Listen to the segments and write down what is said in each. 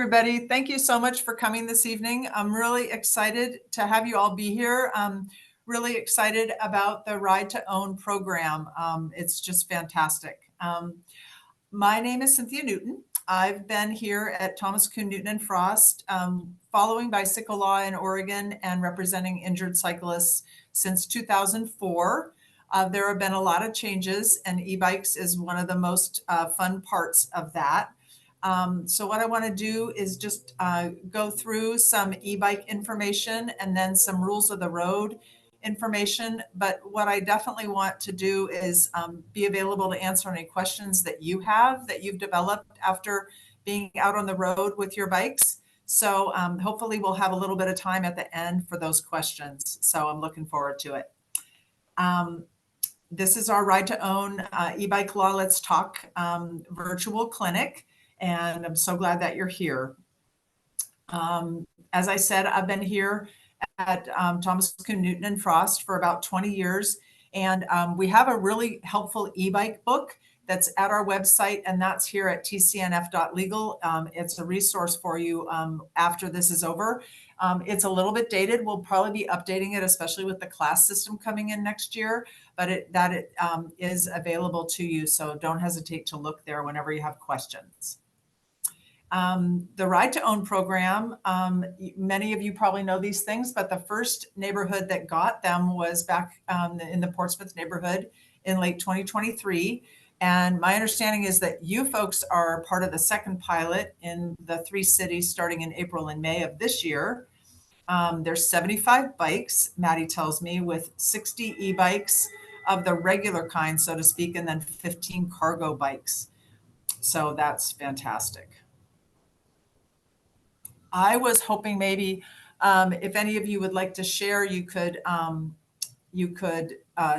everybody. Thank you so much for coming this evening. I'm really excited to have you all be here. I'm really excited about the Ride2Own program. It's just fantastic. My name is Cynthia Newton. I've been here at Thomas Coon Newton and Frost, following bicycle law in Oregon and representing injured cyclists since 2004. There have been a lot of changes, and e-bikes is one of the most fun parts of that. So what I want to do is just go through some e-bike information and then some rules of the road information. But what I definitely want to do is be available to answer any questions that you have that you've developed after being out on the road with your bikes. So hopefully we'll have a little bit of time at the end for those questions. So I'm looking forward to it. This is our Ride2Own e-bike law Let's Talk virtual clinic. And I'm so glad that you're here. As I said, I've been here at Thomas Coon Newton and Frost for about 20 years. And we have a really helpful e-bike book that's at our website, and that's here at tcnf.legal. It's a resource for you after this is over. It's a little bit dated. We'll probably be updating it, especially with the class system coming in next year, but it is available to you. So don't hesitate to look there whenever you have questions. The Ride2Own program, many of you probably know these things, but the first neighborhood that got them was back in the Portsmouth neighborhood in late 2023. And my understanding is that you folks are part of the second pilot in the 3 cities starting in April and May of this year. There's 75 bikes, Maddie tells me, with 60 e-bikes of the regular kind, so to speak, and then 15 cargo bikes. So that's fantastic. I was hoping maybe if any of you would like to share, you could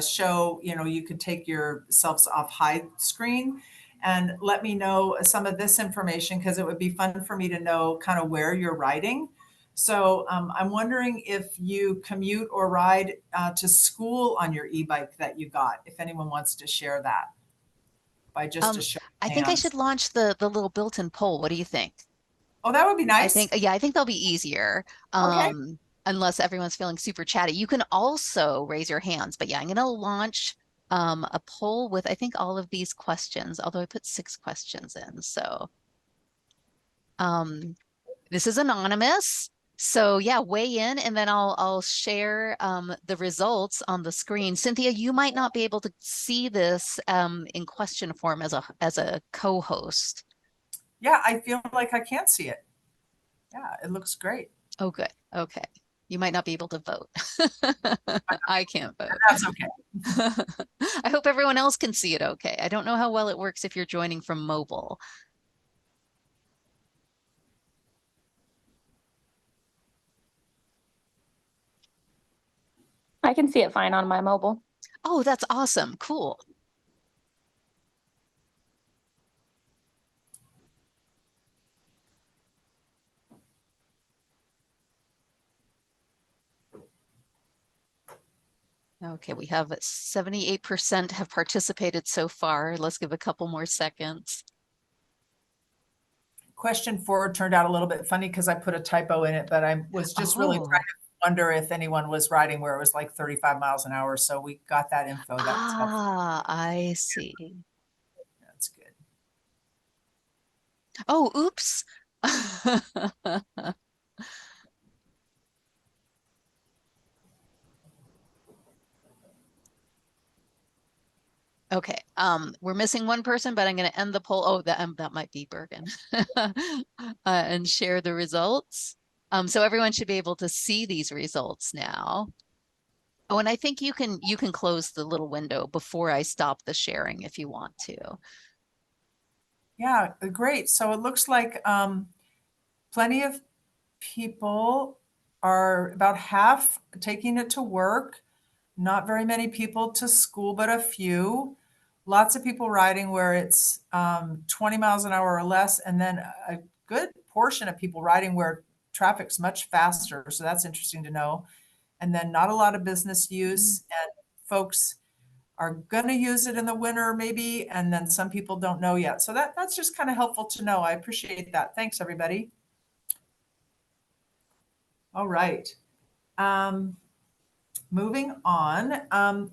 show, you could take yourselves off hide screen and let me know some of this information, because it would be fun for me to know kind of where you're riding. So I'm wondering if you commute or ride to school on your e-bike that you got, if anyone wants to share that by just a show of I think I hands. should launch the little built-in poll. What do you think? Oh, that would be nice. I think that'll be easier. Okay. Unless everyone's feeling super chatty. You can also raise your hands, but yeah, I'm gonna launch a poll with, I think, all of these questions, although I put 6 questions in. So this is anonymous. So yeah, weigh in, and then I'll share the results on the screen. Cynthia, you might not be able to see this in question form as a co-host. Yeah, I feel like I can't see it. Yeah, it looks great. Oh, good. Okay. You might not be able to vote. I can't vote. That's okay. I hope everyone else can see it okay. I don't know how well it works if you're joining from mobile. I can see it fine on my mobile. Oh, that's awesome. Cool. Okay, we have 78% have participated so far. Let's give a couple more seconds. Question 4 turned out a little bit funny because I put a typo in it, but I was just really trying to wonder if anyone was riding where it was like 35 miles an hour. So we got that info. That's helpful. I see. That's good. Oh, oops. Okay, we're missing one person, but I'm going to end the poll. Oh, that might be Bergen. And share the results. So everyone should be able to see these results now. Oh, and I think you can close the little window before I stop the sharing if you want to. Yeah, great. So it looks like plenty of people are about half taking it to work. Not very many people to school, but a few. Lots of people riding where it's 20 miles an hour or less, and then a good portion of people riding where traffic's much faster. So that's interesting to know. And then not a lot of business use, and folks are going to use it in the winter maybe, and then some people don't know yet. So that's just kind of helpful to know. I appreciate that. Thanks, everybody. All right. Moving on,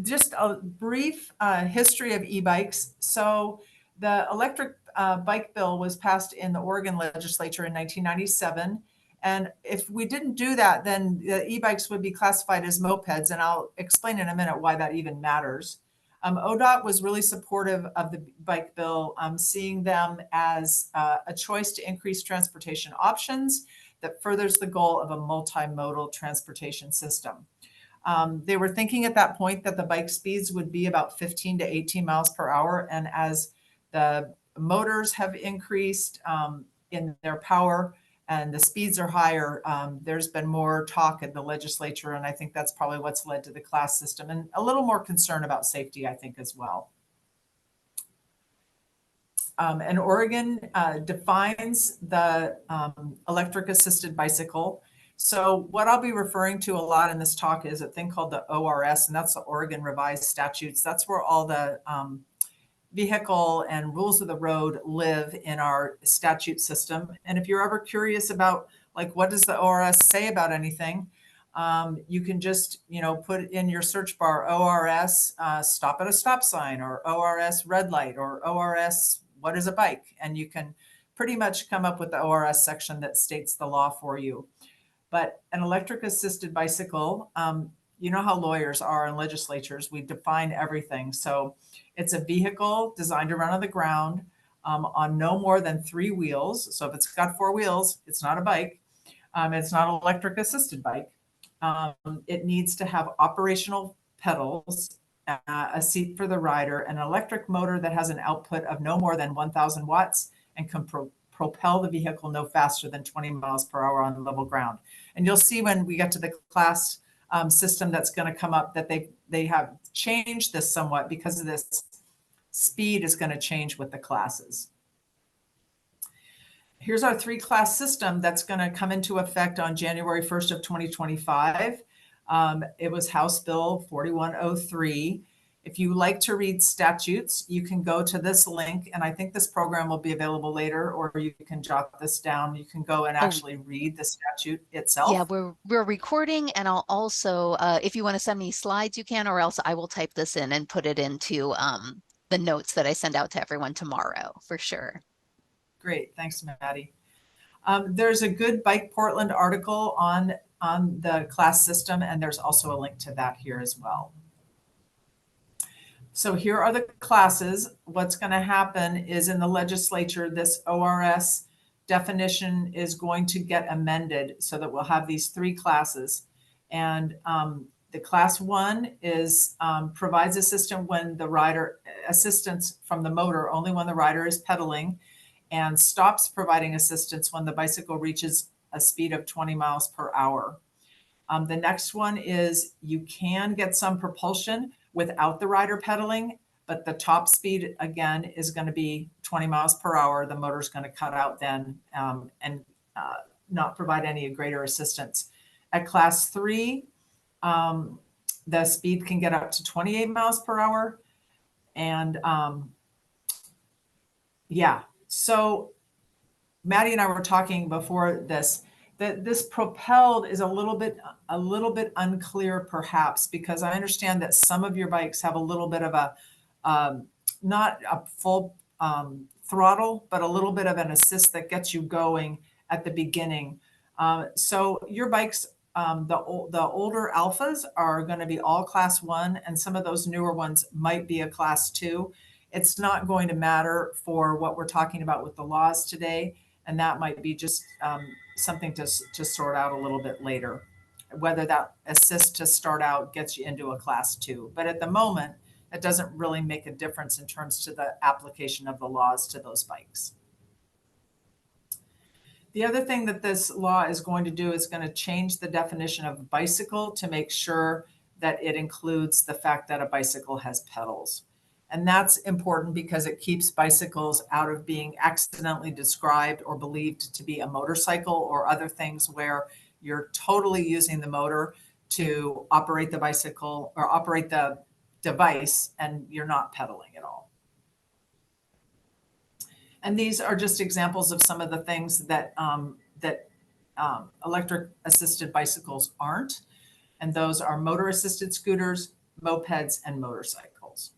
just a brief history of e-bikes. So the electric bike bill was passed in the Oregon legislature in 1997. And if we didn't do that, then the e-bikes would be classified as mopeds. And I'll explain in a minute why that even matters. ODOT was really supportive of the bike bill, seeing them as a choice to increase transportation options that furthers the goal of a multimodal transportation system. They were thinking at that point that the bike speeds would be about 15 to 18 miles per hour. And as the motors have increased in their power and the speeds are higher, there's been more talk in the legislature. And I think that's probably what's led to the class system and a little more concern about safety, I think, as well. And Oregon defines the electric assisted bicycle. So what I'll be referring to a lot in this talk is a thing called the ORS, and that's the Oregon Revised Statutes. That's where all the vehicle and rules of the road live in our statute system. And if you're ever curious about, like, what does the ORS say about anything, you can just, put in your search bar ORS stop at a stop sign, or ORS red light, or ORS what is a bike, and you can pretty much come up with the ORS section that states the law for you. But an electric assisted bicycle, you know how lawyers are in legislatures, we define everything. So it's a vehicle designed to run on the ground on no more than 3 wheels. So if it's got 4 wheels, it's not a bike. It's not an electric assisted bike. It needs to have operational pedals, a seat for the rider, an electric motor that has an output of no more than 1,000 watts and can propel the vehicle no faster than 20 miles per hour on level ground. And you'll see when we get to the class system that's going to come up that they have changed this somewhat because of this speed is going to change with the classes. Here's our 3-class system that's going to come into effect on January 1st of 2025. It was House Bill 4103. If you like to read statutes, you can go to this link, and I think this program will be available later, or you can jot this down. You can go and actually read the statute itself. Yeah, we're recording, and I'll also, if you want to send me slides, you can, or else I will type this in and put it into the notes that I send out to everyone tomorrow, for sure. Great, thanks, Maddie. There's a good Bike Portland article on the class system, and there's also a link to that here as well. So here are the classes. What's going to happen is in the legislature, this ORS definition is going to get amended so that we'll have these 3 classes. And the class 1 is provides assistance when the rider, assistance from the motor only when the rider is pedaling, and stops providing assistance when the bicycle reaches a speed of 20 miles per hour. The next one is you can get some propulsion without the rider pedaling, but the top speed, again, is going to be 20 miles per hour. The motor's going to cut out then and not provide any greater assistance. At class 3, the speed can get up to 28 miles per hour. And yeah, so Maddie and I were talking before this, that this propelled is a little bit unclear perhaps, because I understand that some of your bikes have a little bit of a, not a full throttle, but a little bit of an assist that gets you going at the beginning. So your bikes, the older alphas are going to be all class 1, and some of those newer ones might be a class 2. It's not going to matter for what we're talking about with the laws today. And that might be just something to sort out a little bit later, whether that assist to start out gets you into a class 2. But at the moment, it doesn't really make a difference in terms to the application of the laws to those bikes. The other thing that this law is going to do is going to change the definition of bicycle to make sure that it includes the fact that a bicycle has pedals. And that's important because it keeps bicycles out of being accidentally described or believed to be a motorcycle or other things where you're totally using the motor to operate the bicycle or operate the device and you're not pedaling at all. And these are just examples of some of the things that electric assisted bicycles aren't. And those are motor assisted scooters, mopeds, and motorcycles.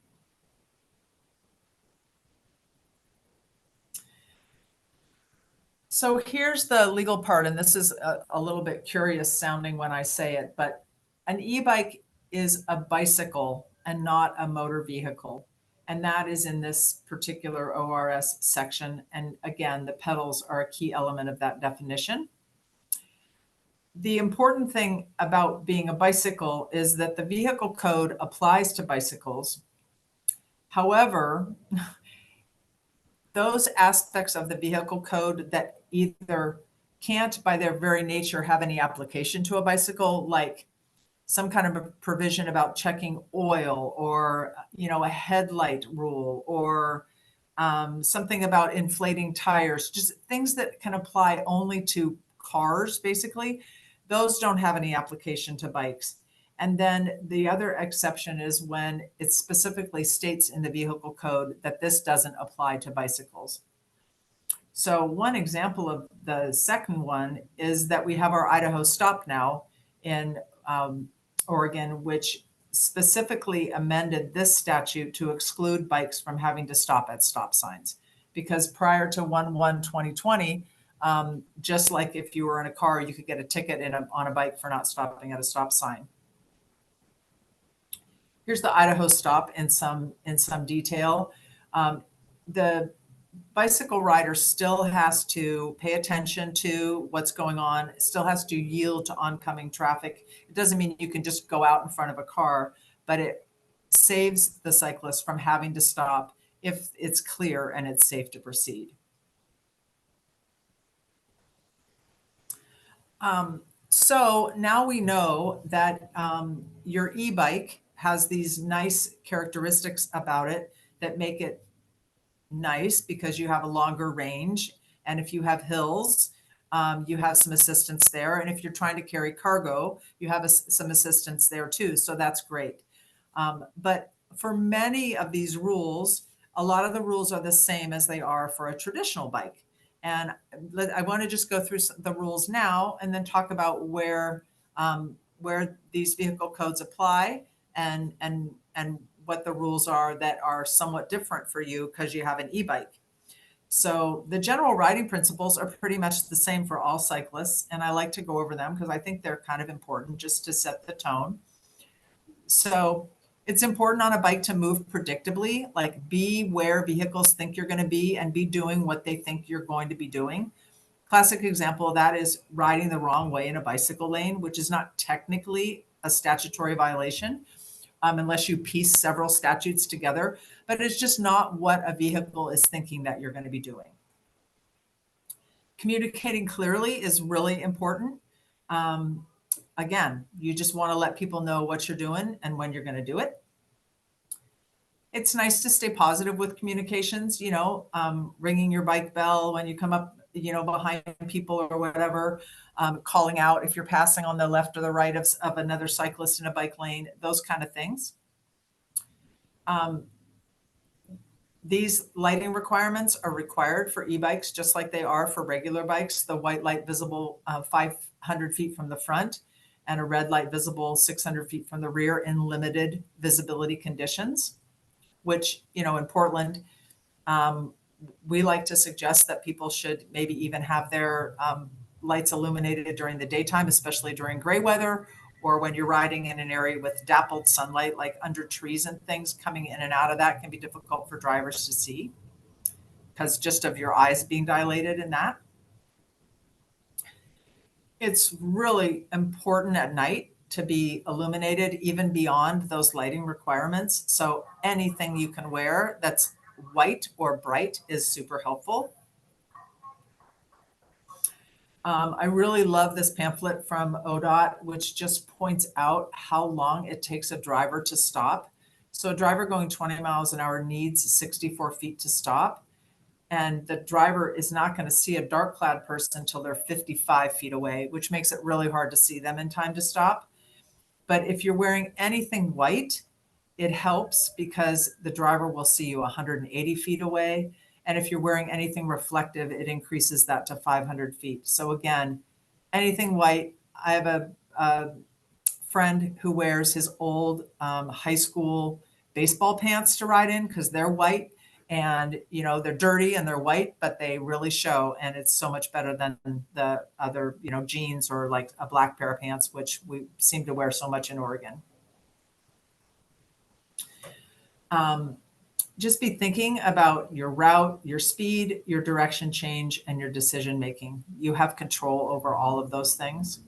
So here's the legal part, and this is a little bit curious sounding when I say it, but an e-bike is a bicycle and not a motor vehicle. And that is in this particular ORS section. And again, the pedals are a key element of that definition. The important thing about being a bicycle is that the vehicle code applies to bicycles. However, those aspects of the vehicle code that either can't by their very nature have any application to a bicycle, like some kind of a provision about checking oil, or a headlight rule, or something about inflating tires, just things that can apply only to cars, basically, those don't have any application to bikes. And then the other exception is when it specifically states in the vehicle code that this doesn't apply to bicycles. So one example of the second one is that we have our Idaho stop now in Oregon, which specifically amended this statute to exclude bikes from having to stop at stop signs. Because prior to 1/1/2020, just like if you were in a car, you could get a ticket on a bike for not stopping at a stop sign. Here's the Idaho stop in some detail. The bicycle rider still has to pay attention to what's going on, still has to yield to oncoming traffic. It doesn't mean you can just go out in front of a car, but it saves the cyclist from having to stop if it's clear and it's safe to proceed. So now we know that your e-bike has these nice characteristics about it that make it nice because you have a longer range. And if you have hills, you have some assistance there. And if you're trying to carry cargo, you have some assistance there too. So that's great. But for many of these rules, a lot of the rules are the same as they are for a traditional bike. And I want to just go through the rules now and then talk about where these vehicle codes apply and what the rules are that are somewhat different for you because you have an e-bike. So the general riding principles are pretty much the same for all cyclists, and I like to go over them because I think they're kind of important just to set the tone. So it's important on a bike to move predictably, like be where vehicles think you're going to be and be doing what they think you're going to be doing. Classic example of that is riding the wrong way in a bicycle lane, which is not technically a statutory violation unless you piece several statutes together, but it's just not what a vehicle is thinking that you're going to be doing. Communicating clearly is really important. Again, you just want to let people know what you're doing and when you're going to do it. It's nice to stay positive with communications, ringing your bike bell when you come up, behind people or whatever, calling out if you're passing on the left or the right of another cyclist in a bike lane, those kind of things. These lighting requirements are required for e-bikes, just like they are for regular bikes. The white light visible 500 feet from the front and a red light visible 600 feet from the rear in limited visibility conditions, which, in Portland, we like to suggest that people should maybe even have their lights illuminated during the daytime, especially during gray weather, or when you're riding in an area with dappled sunlight, like under trees and things. Coming in and out of that can be difficult for drivers to see because just of your eyes being dilated in that. It's really important at night to be illuminated even beyond those lighting requirements. So anything you can wear that's white or bright is super helpful. I really love this pamphlet from ODOT, which just points out how long it takes a driver to stop. So a driver going 20 miles an hour needs 64 feet to stop. And the driver is not going to see a dark clad person until they're 55 feet away, which makes it really hard to see them in time to stop. But if you're wearing anything white, it helps because the driver will see you 180 feet away. And if you're wearing anything reflective, it increases that to 500 feet. So again, anything white. I have a friend who wears his old high school baseball pants to ride in because they're white, and they're dirty and they're white, but they really show, and it's so much better than the other jeans or like a black pair of pants, which we seem to wear so much in Oregon. Just be thinking about your route, your speed, your direction change, and your decision making. You have control over all of those things.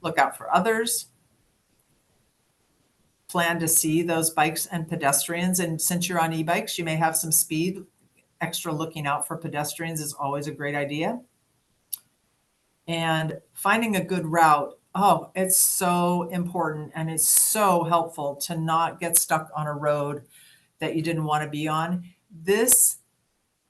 Look out for others. Plan to see those bikes and pedestrians. And since you're on e-bikes, you may have some speed. Extra looking out for pedestrians is always a great idea. And finding a good route. Oh, it's so important, and it's so helpful to not get stuck on a road that you didn't want to be on. This,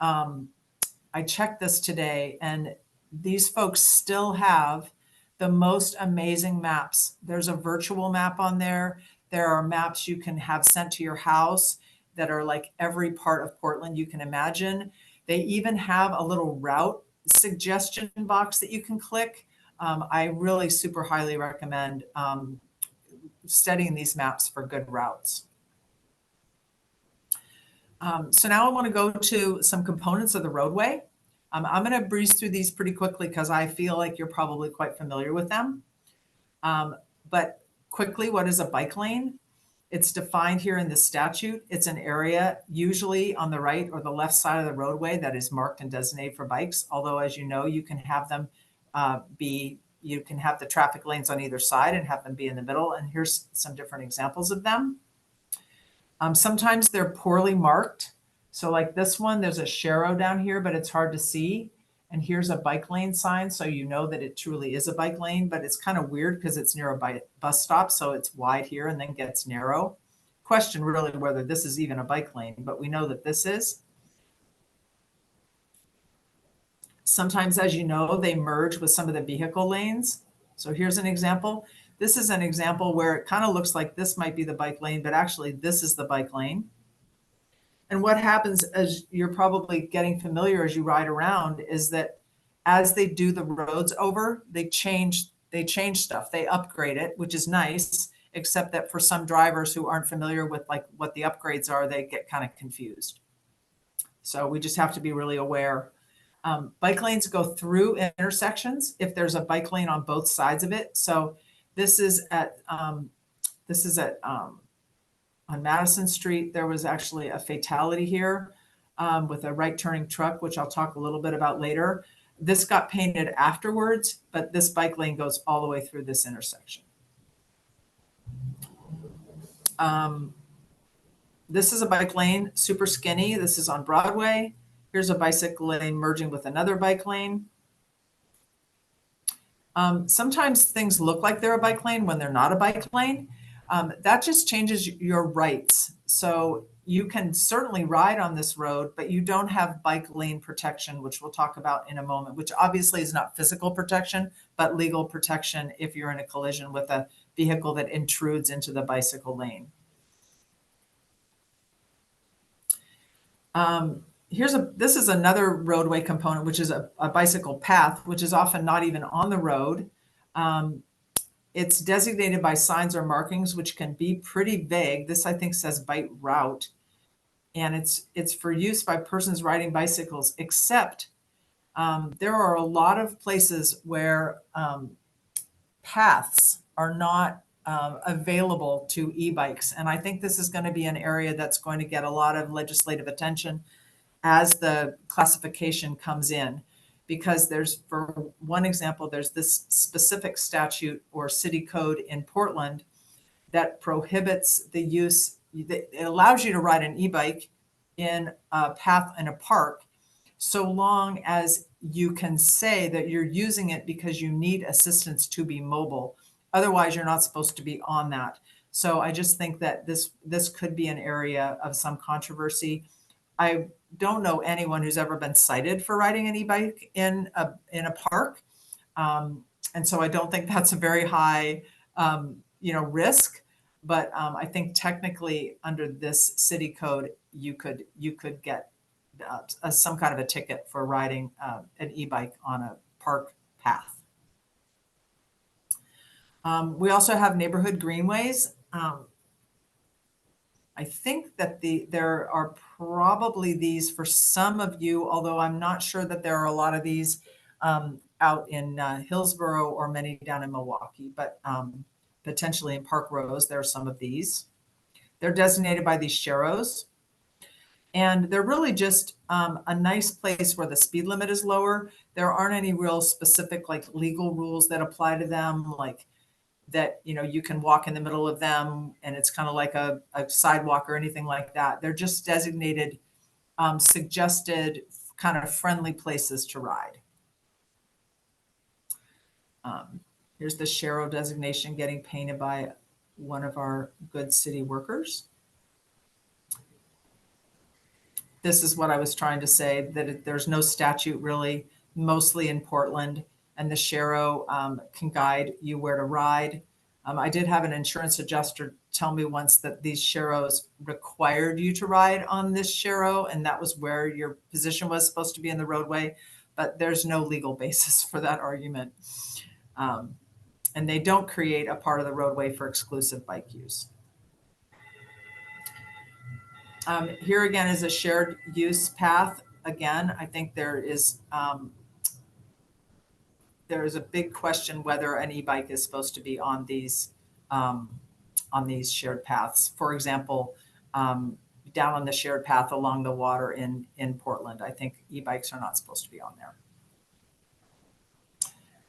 I checked this today, and these folks still have the most amazing maps. There's a virtual map on there. There are maps you can have sent to your house that are like every part of Portland you can imagine. They even have a little route suggestion box that you can click. I really super highly recommend studying these maps for good routes. So now I want to go to some components of the roadway. I'm going to breeze through these pretty quickly because I feel like you're probably quite familiar with them. But quickly, what is a bike lane? It's defined here in the statute. It's an area usually on the right or the left side of the roadway that is marked and designated for bikes. Although, as you know, you can have them you can have the traffic lanes on either side and have them be in the middle. And here's some different examples of them. Sometimes they're poorly marked. So like this one, there's a Sharrow down here, but it's hard to see. And here's a bike lane sign, so you know that it truly is a bike lane, but it's kind of weird because it's near a bus stop, so it's wide here and then gets narrow. Question really whether this is even a bike lane, but we know that this is. Sometimes, as you know, they merge with some of the vehicle lanes. So here's an example. This is an example where it kind of looks like this might be the bike lane, but actually this is the bike lane. And what happens, as you're probably getting familiar as you ride around, is that as they do the roads over, they change stuff. They upgrade it, which is nice, except that for some drivers who aren't familiar with like what the upgrades are, they get kind of confused. So we just have to be really aware. Bike lanes go through intersections if there's a bike lane on both sides of it. So this is at on Madison Street. There was actually a fatality here with a right turning truck, which I'll talk a little bit about later. This got painted afterwards, but this bike lane goes all the way through this intersection. This is a bike lane, super skinny. This is on Broadway. Here's a bicycle lane merging with another bike lane. Sometimes things look like they're a bike lane when they're not a bike lane. That just changes your rights. So you can certainly ride on this road, but you don't have bike lane protection, which we'll talk about in a moment, which obviously is not physical protection, but legal protection if you're in a collision with a vehicle that intrudes into the bicycle lane. This is another roadway component, which is a bicycle path, which is often not even on the road. It's designated by signs or markings, which can be pretty vague. This, I think, says bike route. And it's for use by persons riding bicycles, except there are a lot of places where paths are not available to e-bikes. And I think this is going to be an area that's going to get a lot of legislative attention as the classification comes in, because there's, for one example, there's this specific statute or city code in Portland that prohibits the use, it allows you to ride an e-bike in a path in a park, so long as you can say that you're using it because you need assistance to be mobile. Otherwise, you're not supposed to be on that. So I just think that this could be an area of some controversy. I don't know anyone who's ever been cited for riding an e-bike in a park. And so I don't think that's a very high, risk. But I think technically under this city code, you could get some kind of a ticket for riding an e-bike on a park path. We also have neighborhood greenways. I think that there are probably these for some of you, although I'm not sure that there are a lot of these out in Hillsborough or many down in Milwaukee, but potentially in Park Rose, there are some of these. They're designated by these sharrows. And they're really just a nice place where the speed limit is lower. There aren't any real specific like legal rules that apply to them, like that, you know, you can walk in the middle of them and it's kind of like a sidewalk or anything like that. They're just designated, suggested kind of friendly places to ride. Here's the Sharrow designation getting painted by one of our good city workers. This is what I was trying to say, that there's no statute really, mostly in Portland, and the Sharrow can guide you where to ride. I did have an insurance adjuster tell me once that these Sharrows required you to ride on this Sharrow, and that was where your position was supposed to be in the roadway, but there's no legal basis for that argument. And they don't create a part of the roadway for exclusive bike use. Here again is a shared use path. Again, I think there is a big question whether an e-bike is supposed to be on these shared paths. For example, down on the shared path along the water in Portland, I think e-bikes are not supposed to be on there.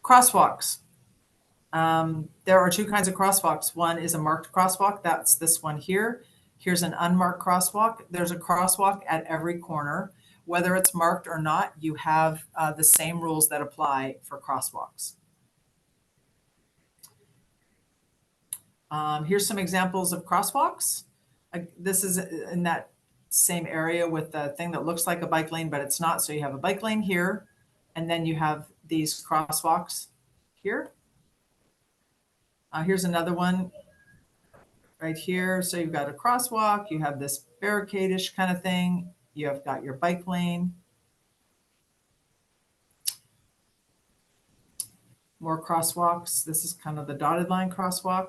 Crosswalks. There are two kinds of crosswalks. One is a marked crosswalk. That's this one here. Here's an unmarked crosswalk. There's a crosswalk at every corner. Whether it's marked or not, you have the same rules that apply for crosswalks. Here's some examples of crosswalks. This is in that same area with the thing that looks like a bike lane, but it's not. So you have a bike lane here, and then you have these crosswalks here. Here's another one right here. So you've got a crosswalk, you have this barricade-ish kind of thing, you have got your bike lane. More crosswalks. This is kind of the dotted line crosswalk.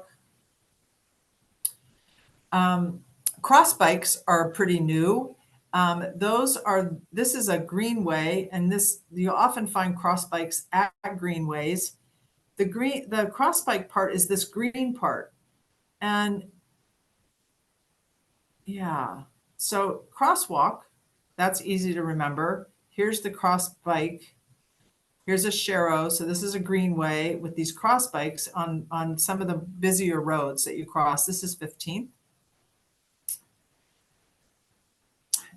Cross bikes are pretty new. This is a greenway, and you'll often find cross bikes at greenways. The cross bike part is this green part. And yeah, so crosswalk, that's easy to remember. Here's the cross bike. Here's a Sharrow. So this is a greenway with these cross bikes on some of the busier roads that you cross. This is 15th.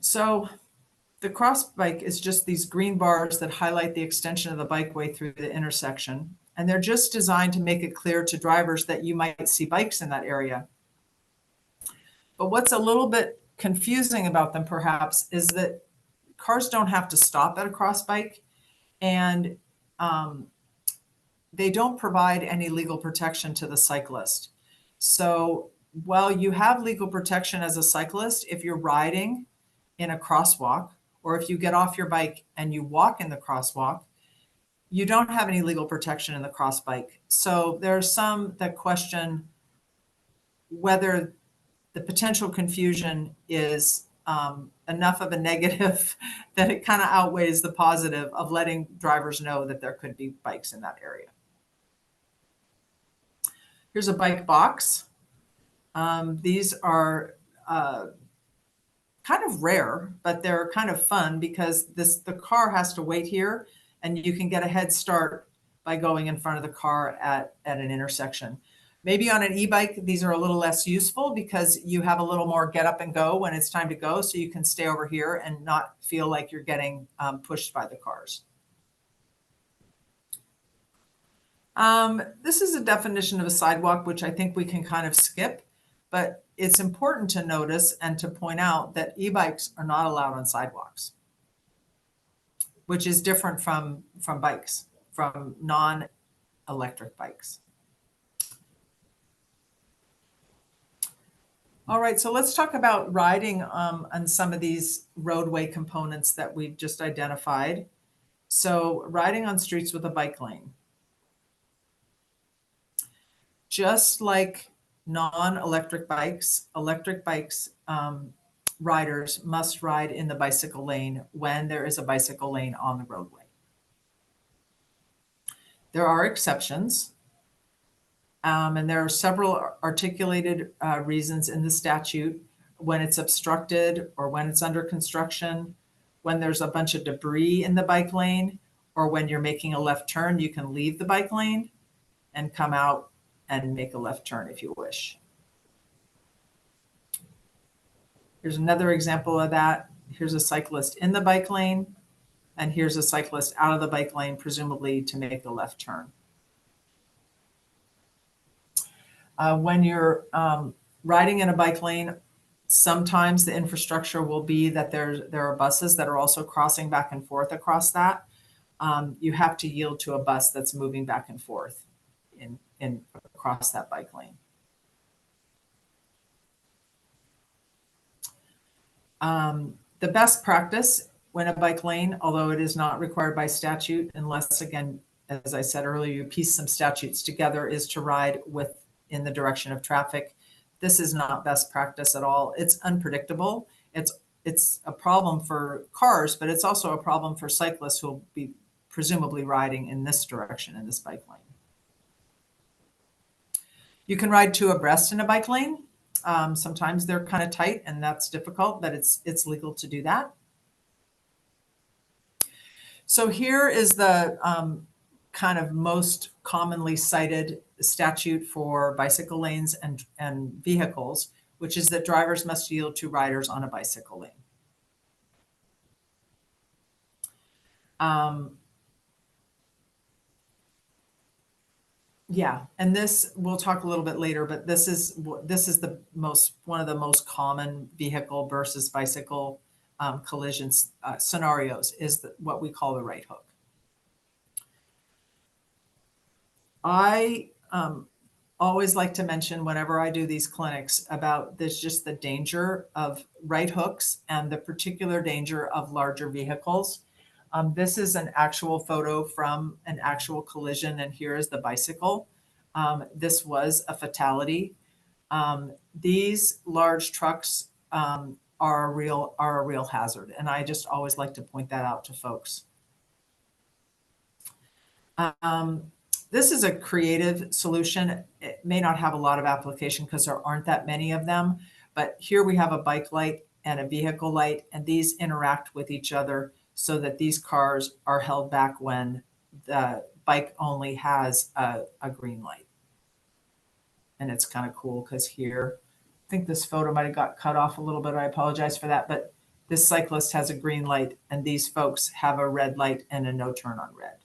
So the cross bike is just these green bars that highlight the extension of the bikeway through the intersection. And they're just designed to make it clear to drivers that you might see bikes in that area. But what's a little bit confusing about them perhaps is that cars don't have to stop at a cross bike, and they don't provide any legal protection to the cyclist. So while you have legal protection as a cyclist, if you're riding in a crosswalk, or if you get off your bike and you walk in the crosswalk, you don't have any legal protection in the cross bike. So there's some that question whether the potential confusion is enough of a negative that it kind of outweighs the positive of letting drivers know that there could be bikes in that area. Here's a bike box. These are kind of rare, but they're kind of fun because the car has to wait here, and you can get a head start by going in front of the car at an intersection. Maybe on an e-bike, these are a little less useful because you have a little more get up and go when it's time to go, so you can stay over here and not feel like you're getting pushed by the cars. This is a definition of a sidewalk, which I think we can kind of skip, but it's important to notice and to point out that e-bikes are not allowed on sidewalks, which is different from bikes, from non-electric bikes. All right, so let's talk about riding on some of these roadway components that we've just identified. So riding on streets with a bike lane. just like non-electric bikes, electric bikes riders must ride in the bicycle lane when there is a bicycle lane on the roadway. There are exceptions, and there are several articulated reasons in the statute: when it's obstructed, or when it's under construction, when there's a bunch of debris in the bike lane, or when you're making a left turn, you can leave the bike lane and come out and make a left turn if you wish. Here's another example of that. Here's a cyclist in the bike lane, and here's a cyclist out of the bike lane, presumably to make a left turn. When you're riding in a bike lane, sometimes the infrastructure will be that there are buses that are also crossing back and forth across that. You have to yield to a bus that's moving back and forth in across that bike lane. The best practice when a bike lane, although it is not required by statute, unless, again, as I said earlier, you piece some statutes together, is to ride in the direction of traffic. This is not best practice at all. It's unpredictable. It's a problem for cars, but it's also a problem for cyclists who will be presumably riding in this direction in this bike lane. You can ride two abreast in a bike lane. Sometimes they're kind of tight and that's difficult, but it's legal to do that. So here is the kind of most commonly cited statute for bicycle lanes and vehicles, which is that drivers must yield to riders on a bicycle lane. Yeah, and this we'll talk a little bit later, but this is one of the most common vehicle versus bicycle collisions scenarios is what we call the right hook. I always like to mention whenever I do these clinics about just the danger of right hooks and the particular danger of larger vehicles. This is an actual photo from an actual collision, and here is the bicycle. This was a fatality. These large trucks are a real hazard, and I just always like to point that out to folks. This is a creative solution. It may not have a lot of application because there aren't that many of them, but here we have a bike light and a vehicle light, and these interact with each other so that these cars are held back when the bike only has a green light. And it's kind of cool because here, I think this photo might have got cut off a little bit. I apologize for that, but this cyclist has a green light and these folks have a red light and a no turn on red.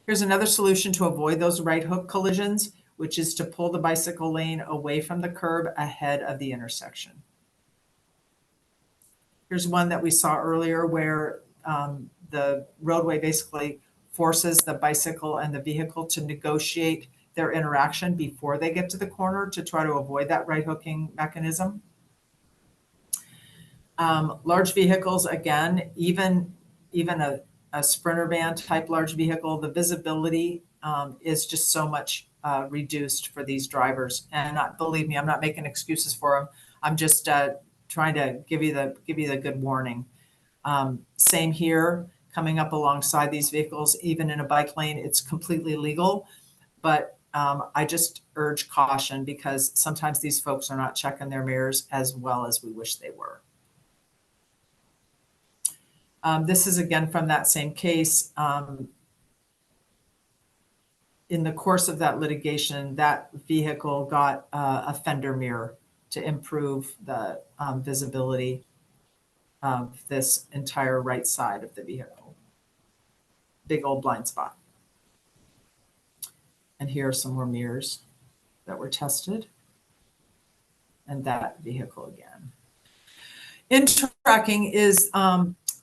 Here's another solution to avoid those right hook collisions, which is to pull the bicycle lane away from the curb ahead of the intersection. Here's one that we saw earlier where the roadway basically forces the bicycle and the vehicle to negotiate their interaction before they get to the corner to try to avoid that right hooking mechanism. Large vehicles, again, even a Sprinter van type large vehicle, the visibility is just so much reduced for these drivers. And believe me, I'm not making excuses for them. I'm just trying to give you the good warning. Same here, coming up alongside these vehicles, even in a bike lane, it's completely legal. But I just urge caution because sometimes these folks are not checking their mirrors as well as we wish they were. This is again from that same case. In the course of that litigation, that vehicle got a fender mirror to improve the visibility of this entire right side of the vehicle. Big old blind spot. And here are some more mirrors that were tested. And that vehicle again. In-tracking is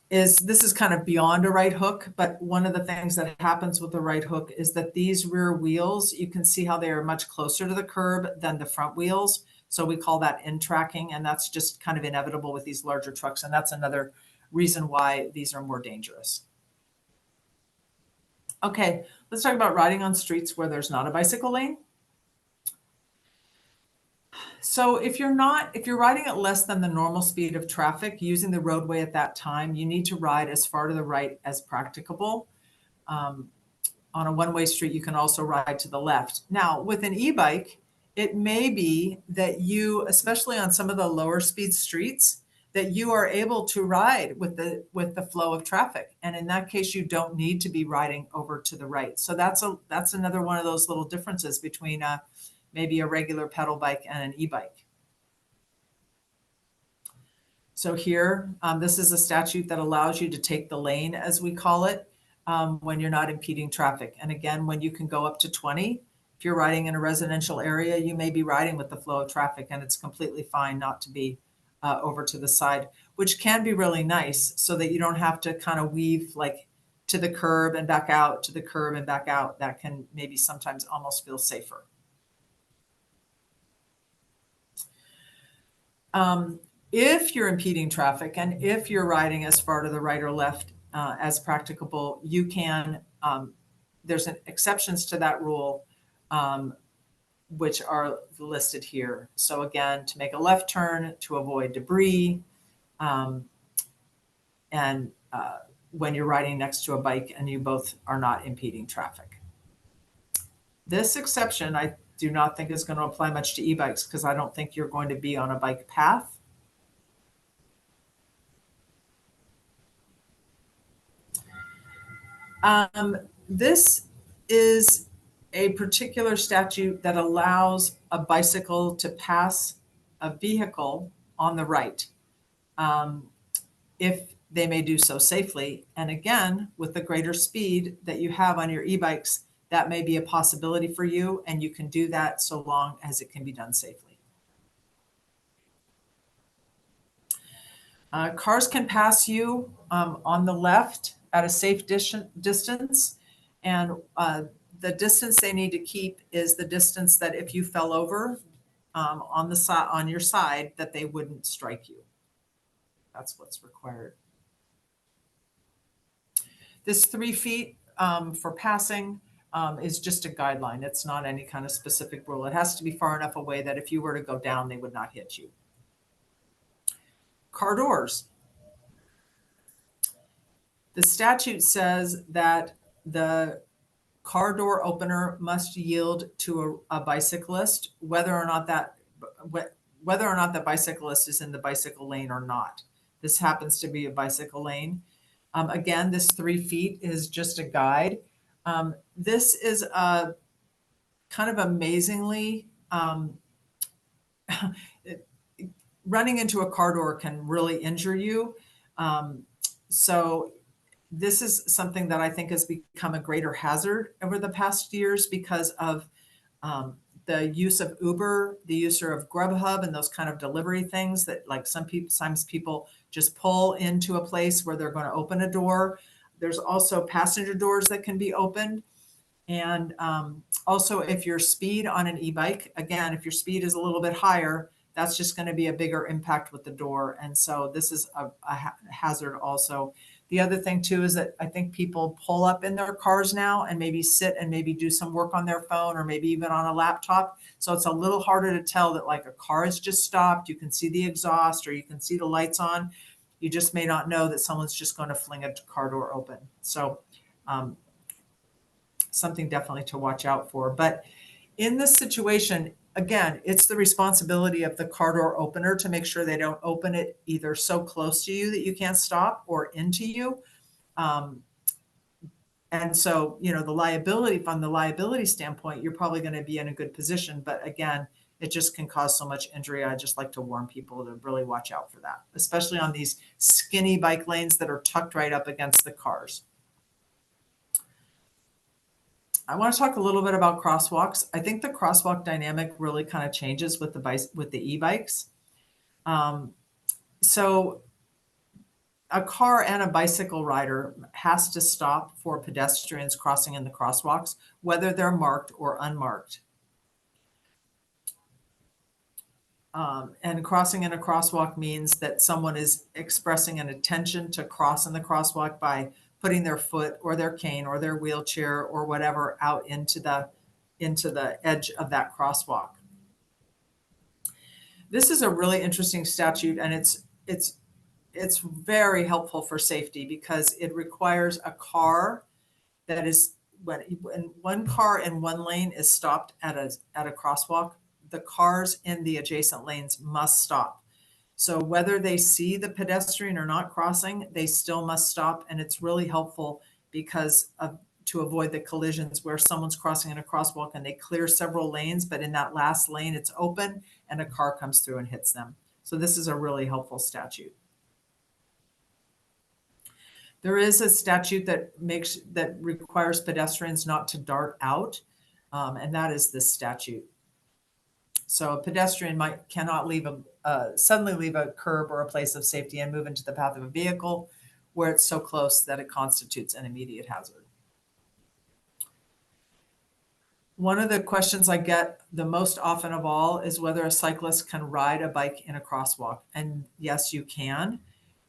this is kind of beyond a right hook, but one of the things that happens with the right hook is that these rear wheels, you can see how they are much closer to the curb than the front wheels. So we call that in-tracking, and that's just kind of inevitable with these larger trucks. And that's another reason why these are more dangerous. Okay, let's talk about riding on streets where there's not a bicycle lane. So if you're riding at less than the normal speed of traffic using the roadway at that time, you need to ride as far to the right as practicable. On a one-way street, you can also ride to the left. Now, with an e-bike, it may be that you, especially on some of the lower speed streets, that you are able to ride with the flow of traffic. And in that case, you don't need to be riding over to the right. So that's another one of those little differences between maybe a regular pedal bike and an e-bike. So here, this is a statute that allows you to take the lane, as we call it, when you're not impeding traffic. And again, when you can go up to 20, if you're riding in a residential area, you may be riding with the flow of traffic, and it's completely fine not to be over to the side, which can be really nice so that you don't have to kind of weave like to the curb and back out, to the curb and back out. That can maybe sometimes almost feel safer. If you're impeding traffic and if you're riding as far to the right or left as practicable, you can, there's exceptions to that rule, which are listed here. So again, to make a left turn, to avoid debris, and when you're riding next to a bike and you both are not impeding traffic. This exception, I do not think is going to apply much to e-bikes because I don't think you're going to be on a bike path. This is a particular statute that allows a bicycle to pass a vehicle on the right, if they may do so safely. And again, with the greater speed that you have on your e-bikes, that may be a possibility for you, and you can do that so long as it can be done safely. Cars can pass you on the left at a safe distance, and the distance they need to keep is the distance that if you fell over on your side, that they wouldn't strike you. That's what's required. This 3 feet for passing is just a guideline. It's not any kind of specific rule. It has to be far enough away that if you were to go down, they would not hit you. Car doors. The statute says that the car door opener must yield to a bicyclist, whether or not that bicyclist is in the bicycle lane or not. This happens to be a bicycle lane. Again, this 3 feet is just a guide. This is a kind of amazingly, running into a car door can really injure you. So this is something that I think has become a greater hazard over the past years because of the use of Uber, the use of Grubhub and those kind of delivery things that like sometimes people just pull into a place where they're going to open a door. There's also passenger doors that can be opened. And also if your speed on an e-bike, again, if your speed is a little bit higher, that's just going to be a bigger impact with the door. And so this is a hazard also. The other thing too is that I think people pull up in their cars now and maybe sit and maybe do some work on their phone or maybe even on a laptop. So it's a little harder to tell that like a car has just stopped. You can see the exhaust or you can see the lights on. You just may not know that someone's just going to fling a car door open. So something definitely to watch out for. But in this situation, again, it's the responsibility of the car door opener to make sure they don't open it either so close to you that you can't stop or into you. And so, you know, from the liability standpoint, you're probably going to be in a good position. But again, it just can cause so much injury. I just like to warn people to really watch out for that, especially on these skinny bike lanes that are tucked right up against the cars. I want to talk a little bit about crosswalks. I think the crosswalk dynamic really kind of changes with the e-bikes. So a car and a bicycle rider has to stop for pedestrians crossing in the crosswalks, whether they're marked or unmarked. And crossing in a crosswalk means that someone is expressing an intention to cross in the crosswalk by putting their foot or their cane or their wheelchair or whatever out into the edge of that crosswalk. This is a really interesting statute, and it's very helpful for safety because it requires a car that is when one car in one lane is stopped at a crosswalk, the cars in the adjacent lanes must stop. So whether they see the pedestrian or not crossing, they still must stop. And it's really helpful because to avoid the collisions where someone's crossing in a crosswalk and they clear several lanes, but in that last lane it's open and a car comes through and hits them. So this is a really helpful statute. There is a statute that requires pedestrians not to dart out, and that is this statute. So a pedestrian cannot suddenly leave a curb or a place of safety and move into the path of a vehicle where it's so close that it constitutes an immediate hazard. One of the questions I get the most often of all is whether a cyclist can ride a bike in a crosswalk. And yes, you can.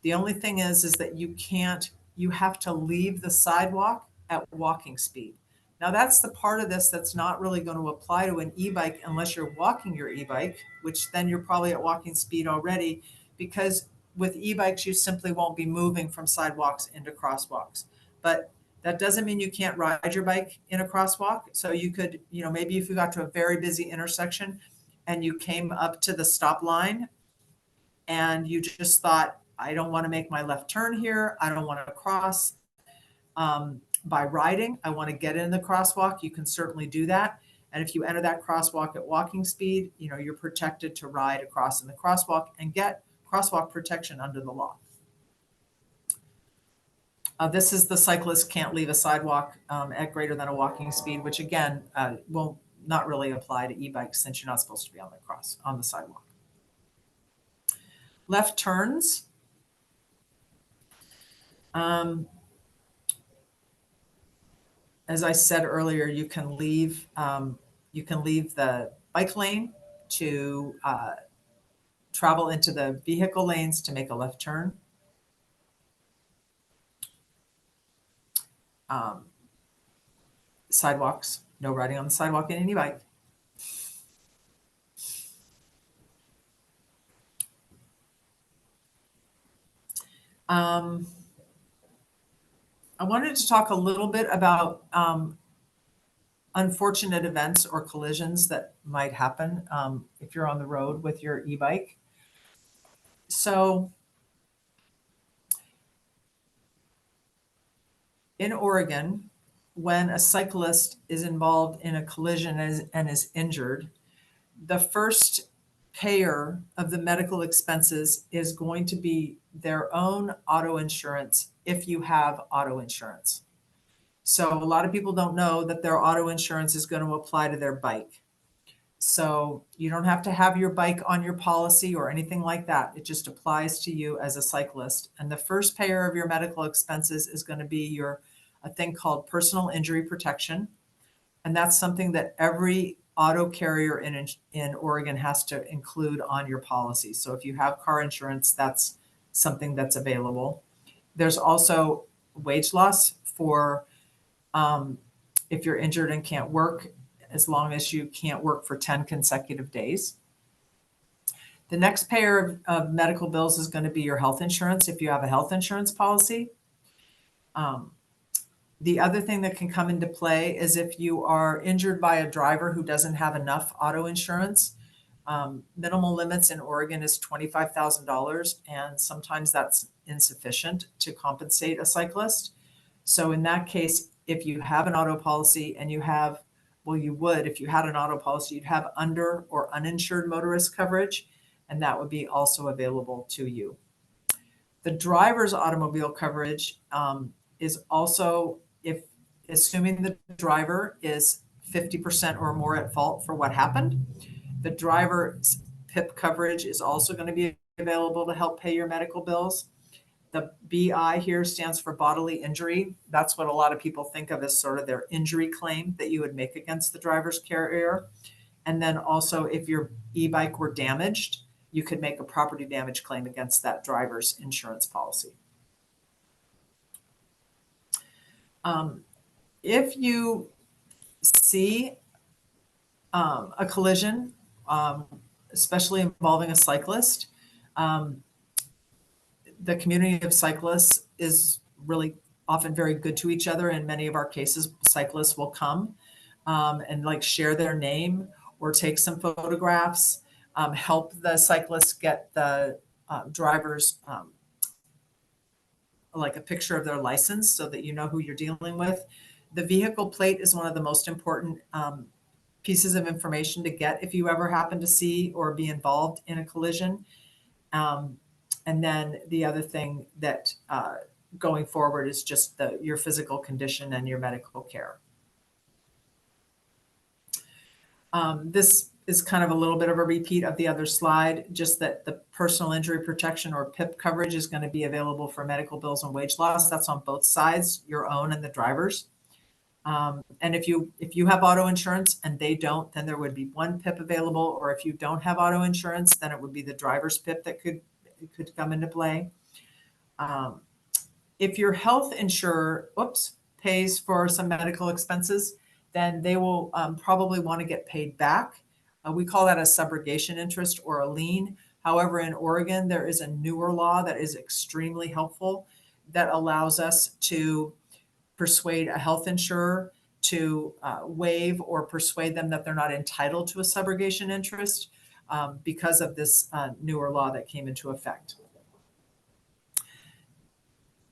The only thing is that you have to leave the sidewalk at walking speed. Now that's the part of this that's not really going to apply to an e-bike unless you're walking your e-bike, which then you're probably at walking speed already, because with e-bikes, you simply won't be moving from sidewalks into crosswalks. But that doesn't mean you can't ride your bike in a crosswalk. So you could, maybe if you got to a very busy intersection and you came up to the stop line and you just thought, I don't want to make my left turn here. I don't want to cross by riding. I want to get in the crosswalk. You can certainly do that. And if you enter that crosswalk at walking speed, you're protected to ride across in the crosswalk and get crosswalk protection under the law. This is the cyclist can't leave a sidewalk at greater than a walking speed, which again will not really apply to e-bikes since you're not supposed to be on the sidewalk. Left turns. As I said earlier, you can leave the bike lane to travel into the vehicle lanes to make a left turn. Sidewalks, no riding on the sidewalk in any bike. I wanted to talk a little bit about unfortunate events or collisions that might happen if you're on the road with your e-bike. So in Oregon, when a cyclist is involved in a collision and is injured, the first payer of the medical expenses is going to be their own auto insurance if you have auto insurance. So a lot of people don't know that their auto insurance is going to apply to their bike. So you don't have to have your bike on your policy or anything like that. It just applies to you as a cyclist. And the first payer of your medical expenses is going to be a thing called personal injury protection. And that's something that every auto carrier in Oregon has to include on your policy. So if you have car insurance, that's something that's available. There's also wage loss for if you're injured and can't work, as long as you can't work for 10 consecutive days. The next payer of medical bills is going to be your health insurance if you have a health insurance policy. The other thing that can come into play is if you are injured by a driver who doesn't have enough auto insurance. Minimal limits in Oregon is $25,000, and sometimes that's insufficient to compensate a cyclist. So in that case, if you have an auto policy and if you had an auto policy, you'd have under or uninsured motorist coverage, and that would be also available to you. The driver's automobile coverage is also, assuming the driver is 50% or more at fault for what happened, the driver's PIP coverage is also going to be available to help pay your medical bills. The BI here stands for bodily injury. That's what a lot of people think of as sort of their injury claim that you would make against the driver's carrier. And then also if your e-bike were damaged, you could make a property damage claim against that driver's insurance policy. If you see a collision, especially involving a cyclist, the community of cyclists is really often very good to each other. In many of our cases, cyclists will come and like share their name or take some photographs, help the cyclists get the drivers like a picture of their license so that you know who you're dealing with. The vehicle plate is one of the most important pieces of information to get if you ever happen to see or be involved in a collision. And then the other thing that going forward is just your physical condition and your medical care. This is kind of a little bit of a repeat of the other slide, just that the personal injury protection or PIP coverage is going to be available for medical bills and wage loss. That's on both sides, your own and the driver's. And if you have auto insurance and they don't, then there would be one PIP available. Or if you don't have auto insurance, then it would be the driver's PIP that could come into play. If your health insurer, pays for some medical expenses, then they will probably want to get paid back. We call that a subrogation interest or a lien. However, in Oregon, there is a newer law that is extremely helpful that allows us to persuade a health insurer to waive or persuade them that they're not entitled to a subrogation interest because of this newer law that came into effect.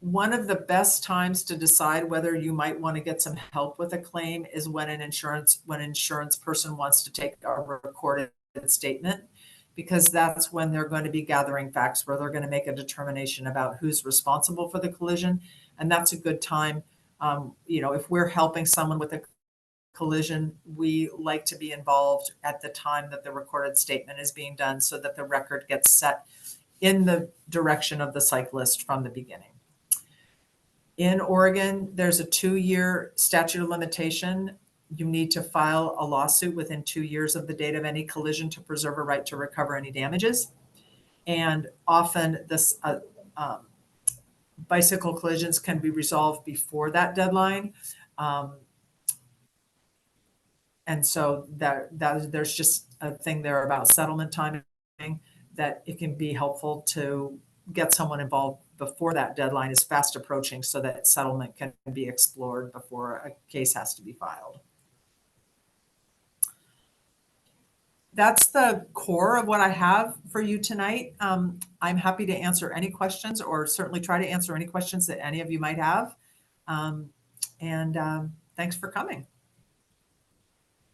One of the best times to decide whether you might want to get some help with a claim is when an insurance person wants to take a recorded statement, because that's when they're going to be gathering facts, where they're going to make a determination about who's responsible for the collision. And that's a good time. If we're helping someone with a collision, we like to be involved at the time that the recorded statement is being done so that the record gets set in the direction of the cyclist from the beginning. In Oregon, there's a 2-year statute of limitation. You need to file a lawsuit within 2 years of the date of any collision to preserve a right to recover any damages. And often this bicycle collisions can be resolved before that deadline. And so that there's just a thing there about settlement timing, that it can be helpful to get someone involved before that deadline is fast approaching so that settlement can be explored before a case has to be filed. That's the core of what I have for you tonight. I'm happy to answer any questions, or certainly try to answer any questions that any of you might have. Thanks for coming.